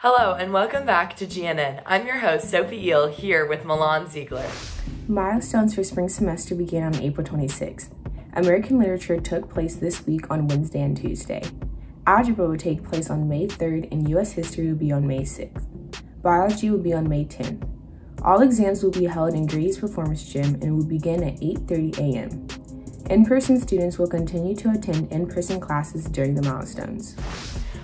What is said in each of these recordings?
Hello and welcome back to GNN. I'm your host, Sophie Eel, here with Milan Ziegler. Milestones for spring semester began on April 26th. American literature took place this week on Wednesday and Tuesday. Algebra will take place on May 3rd and U.S. history will be on May 6th. Biology will be on May 10th. All exams will be held in Grady's Performance Gym and will begin at 8:30 a.m. In-person students will continue to attend in-person classes during the milestones.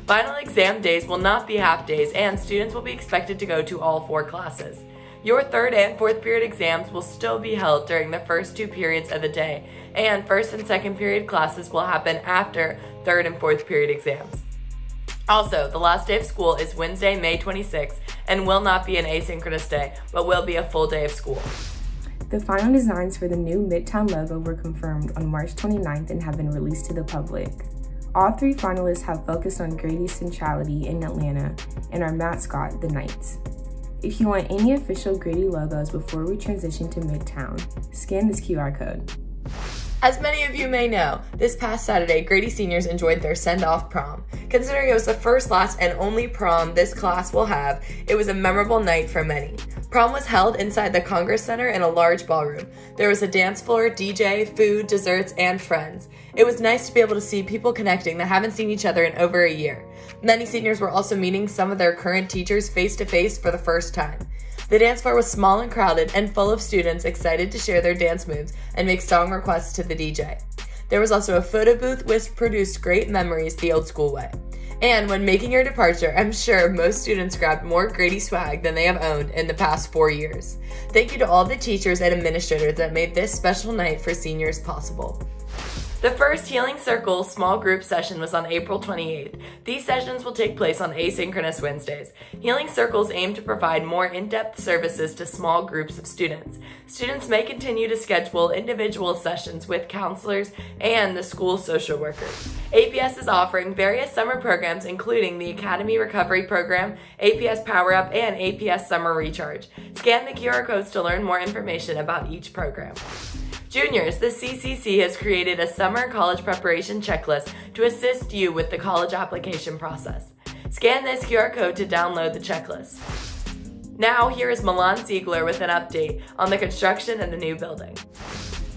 Final exam days will not be half days and students will be expected to go to all 4 classes. Your 3rd and 4th period exams will still be held during the first 2 periods of the day, and 1st and 2nd period classes will happen after 3rd and 4th period exams. Also, the last day of school is Wednesday, May 26th, and will not be an asynchronous day, but will be a full day of school. The final designs for the new Midtown logo were confirmed on March 29th and have been released to the public. All 3 finalists have focused on Grady's centrality in Atlanta and our mascot, the Knights. If you want any official Grady logos before we transition to Midtown, scan this QR code. As many of you may know, this past Saturday, Grady seniors enjoyed their send-off prom. Considering it was the first, last, and only prom this class will have, it was a memorable night for many. Prom was held inside the Congress Center in a large ballroom. There was a dance floor, DJ, food, desserts, and friends. It was nice to be able to see people connecting that haven't seen each other in over a year. Many seniors were also meeting some of their current teachers face-to-face for the first time. The dance floor was small and crowded and full of students excited to share their dance moves and make song requests to the DJ. There was also a photo booth which produced great memories the old school way. And when making your departure, I'm sure most students grabbed more Grady swag than they have owned in the past 4 years. Thank you to all the teachers and administrators that made this special night for seniors possible. The first Healing Circle small group session was on April 28th. These sessions will take place on asynchronous Wednesdays. Healing Circles aim to provide more in-depth services to small groups of students. Students may continue to schedule individual sessions with counselors and the school social workers. APS is offering various summer programs including the Academy Recovery Program, APS Power Up, and APS Summer Recharge. Scan the QR codes to learn more information about each program. Juniors, the CCC has created a summer college preparation checklist to assist you with the college application process. Scan this QR code to download the checklist. Now, here is Milan Ziegler with an update on the construction of the new building.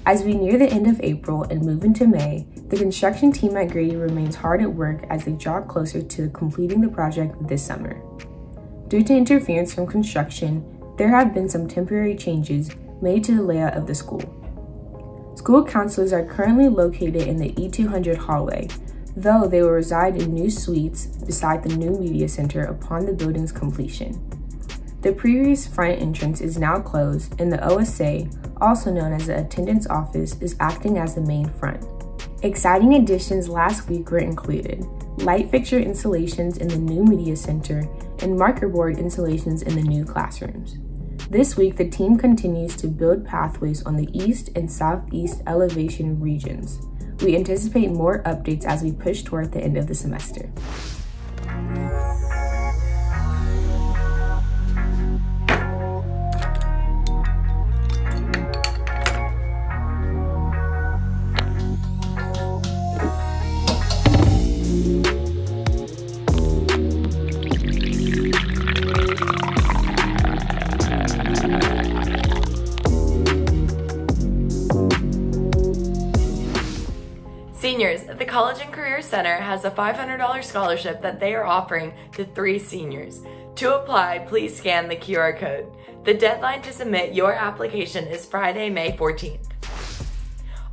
As we near the end of April and move into May, the construction team at Grady remains hard at work as they draw closer to completing the project this summer. Due to interference from construction, there have been some temporary changes made to the layout of the school. School counselors are currently located in the E200 hallway, though they will reside in new suites beside the new media center upon the building's completion. The previous front entrance is now closed, and the OSA, also known as the attendance office, is acting as the main front. Exciting additions last week were included light fixture installations in the new media center and marker board installations in the new classrooms. This week, the team continues to build pathways on the east and southeast elevation regions. We anticipate more updates as we push toward the end of the semester. Seniors, the College and Career Center has a $500 scholarship that they are offering to 3 seniors. To apply, please scan the QR code. The deadline to submit your application is Friday, May 14th.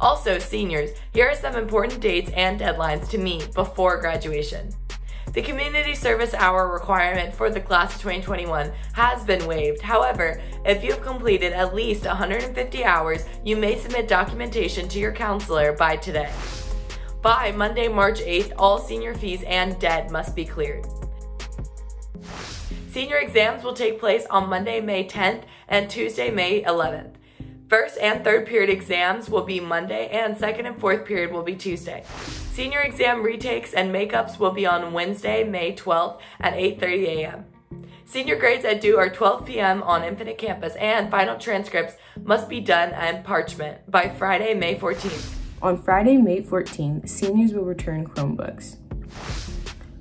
Also, seniors, here are some important dates and deadlines to meet before graduation. The community service hour requirement for the class of 2021 has been waived. However, if you have completed at least 150 hours, you may submit documentation to your counselor by today. By Monday, March 8th, all senior fees and debt must be cleared. Senior exams will take place on Monday, May 10th and Tuesday, May 11th. 1st and 3rd period exams will be Monday and 2nd and 4th period will be Tuesday. Senior exam retakes and makeups will be on Wednesday, May 12th at 8:30 a.m. Senior grades at due are 12 p.m. on Infinite Campus and final transcripts must be done on parchment by Friday, May 14th. On Friday, May 14th, seniors will return Chromebooks.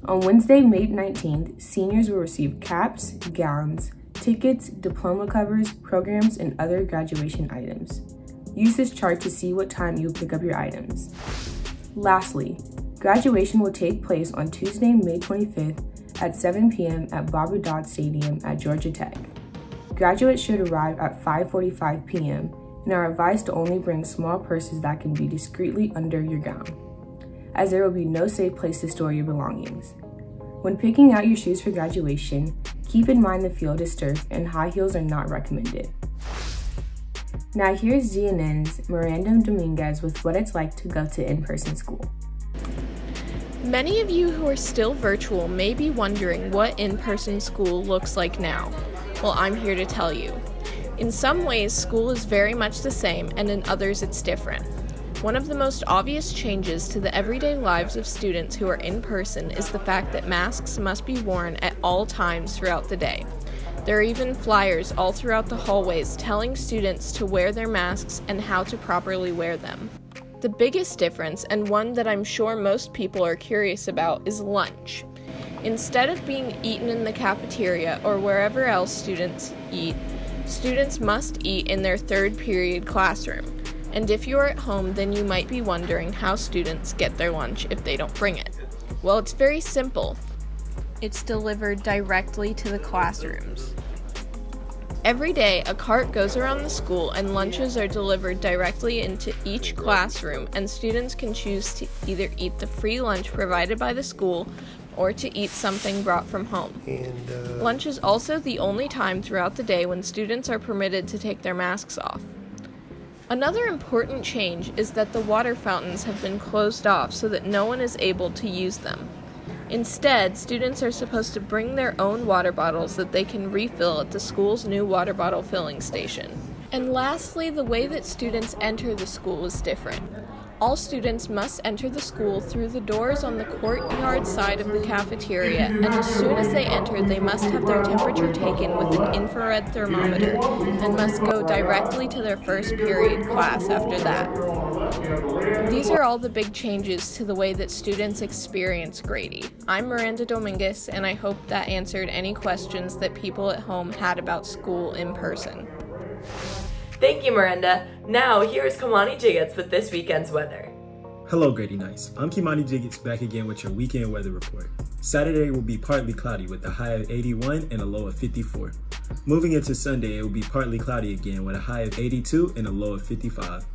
On Wednesday, May 19th, seniors will receive caps, gowns, tickets, diploma covers, programs, and other graduation items. Use this chart to see what time you will pick up your items. Lastly, graduation will take place on Tuesday, May 25th at 7 p.m. at Bobby Dodd Stadium at Georgia Tech. Graduates should arrive at 5:45 p.m. and are advised to only bring small purses that can be discreetly under your gown, as there will be no safe place to store your belongings. When picking out your shoes for graduation, keep in mind the field is turf and high heels are not recommended. Now here's GNN's Miranda Dominguez with what it's like to go to in-person school. Many of you who are still virtual may be wondering what in-person school looks like now. Well, I'm here to tell you. In some ways, school is very much the same, and in others it's different. One of the most obvious changes to the everyday lives of students who are in person is the fact that masks must be worn at all times throughout the day. There are even flyers all throughout the hallways telling students to wear their masks and how to properly wear them. The biggest difference, and one that I'm sure most people are curious about, is lunch. Instead of being eaten in the cafeteria or wherever else students eat, students must eat in their third period classroom. And if you are at home, then you might be wondering how students get their lunch if they don't bring it. Well, it's very simple. It's delivered directly to the classrooms. Every day, a cart goes around the school and lunches are delivered directly into each classroom, and students can choose to either eat the free lunch provided by the school or to eat something brought from home. Lunch is also the only time throughout the day when students are permitted to take their masks off. Another important change is that the water fountains have been closed off so that no one is able to use them. Instead, students are supposed to bring their own water bottles that they can refill at the school's new water bottle filling station. And lastly, the way that students enter the school is different. All students must enter the school through the doors on the courtyard side of the cafeteria, and as soon as they enter, they must have their temperature taken with an infrared thermometer and must go directly to their first period class after that. These are all the big changes to the way that students experience Grady. I'm Miranda Dominguez, and I hope that answered any questions that people at home had about school in person. Thank you, Miranda. Now, here's Kimoni with this weekend's weather. Hello, Grady Nights. I'm Kimoni back again with your weekend weather report. Saturday will be partly cloudy with a high of 81 and a low of 54. Moving into Sunday, it will be partly cloudy again with a high of 82 and a low of 55.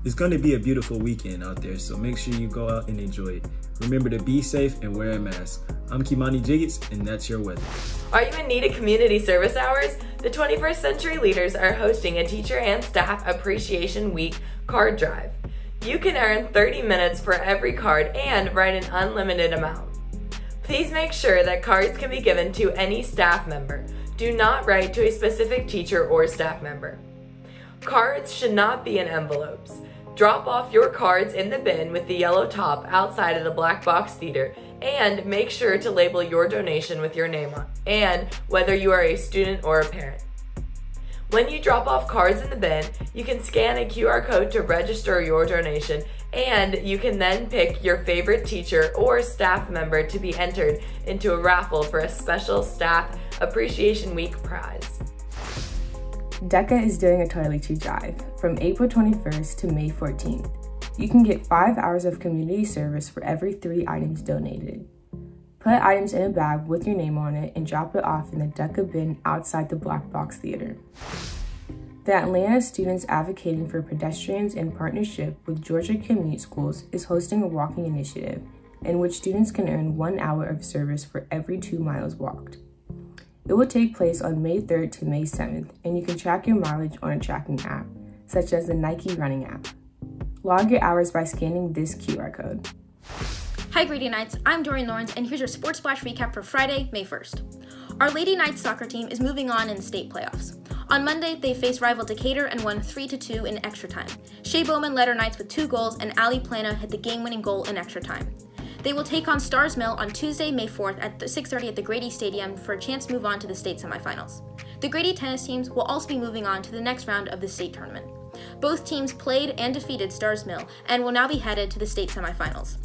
It's going to be a beautiful weekend out there, so make sure you go out and enjoy it. Remember to be safe and wear a mask. I'm Kimoni, and that's your weather. Are you in need of community service hours? The 21st Century Leaders are hosting a Teacher and Staff Appreciation Week card drive. You can earn 30 minutes for every card and write an unlimited amount. Please make sure that cards can be given to any staff member. Do not write to a specific teacher or staff member. Cards should not be in envelopes. Drop off your cards in the bin with the yellow top outside of the Black Box Theater, and make sure to label your donation with your name on and whether you are a student or a parent. When you drop off cards in the bin, you can scan a QR code to register your donation, and you can then pick your favorite teacher or staff member to be entered into a raffle for a special Staff Appreciation Week prize. DECA is doing a toiletry drive from April 21st to May 14th. You can get 5 hours of community service for every 3 items donated. Put items in a bag with your name on it and drop it off in the DECA bin outside the Black Box Theater. The Atlanta Students Advocating for Pedestrians in partnership with Georgia Community Schools is hosting a walking initiative in which students can earn 1 hour of service for every 2 miles walked. It will take place on May 3rd to May 7th, and you can track your mileage on a tracking app, such as the Nike Running app. Log your hours by scanning this QR code. Hi Grady Knights, I'm Dorien Lawrence, and here's your Sports Flash recap for Friday, May 1st. Our Lady Knights soccer team is moving on in state playoffs. On Monday, they faced rival Decatur and won 3-2 in extra time. Shea Bowman led our Knights with 2 goals, and Ali Plana hit the game-winning goal in extra time. They will take on Stars Mill on Tuesday, May 4th at 6:30 at the Grady Stadium for a chance to move on to the state semifinals. The Grady tennis teams will also be moving on to the next round of the state tournament. Both teams played and defeated Stars Mill and will now be headed to the state semifinals.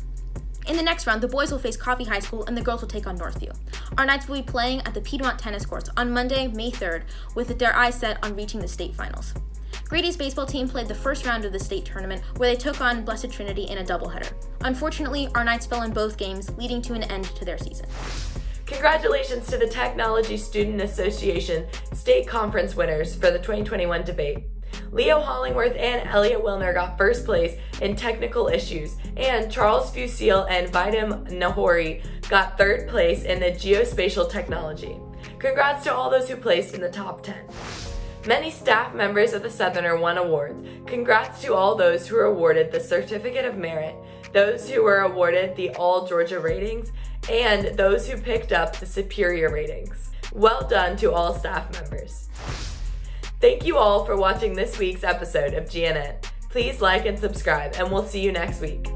In the next round, the boys will face Coffee High School and the girls will take on Northview. Our Knights will be playing at the Piedmont Tennis Courts on Monday, May 3rd, with their eyes set on reaching the state finals. Grady's baseball team played the first round of the state tournament where they took on Blessed Trinity in a doubleheader. Unfortunately, our Knights fell in both games, leading to an end to their season. Congratulations to the Technology Student Association State Conference winners for the 2021 debate. Leo Hollingworth and Elliot Wilner got first place in technical issues, and Charles Fusil and Vidam Nahori got third place in the geospatial technology. Congrats to all those who placed in the top 10. Many staff members of the Southerner won awards. Congrats to all those who were awarded the Certificate of Merit, those who were awarded the All Georgia ratings, and those who picked up the Superior ratings. Well done to all staff members. Thank you all for watching this week's episode of GNN. Please like and subscribe, and we'll see you next week.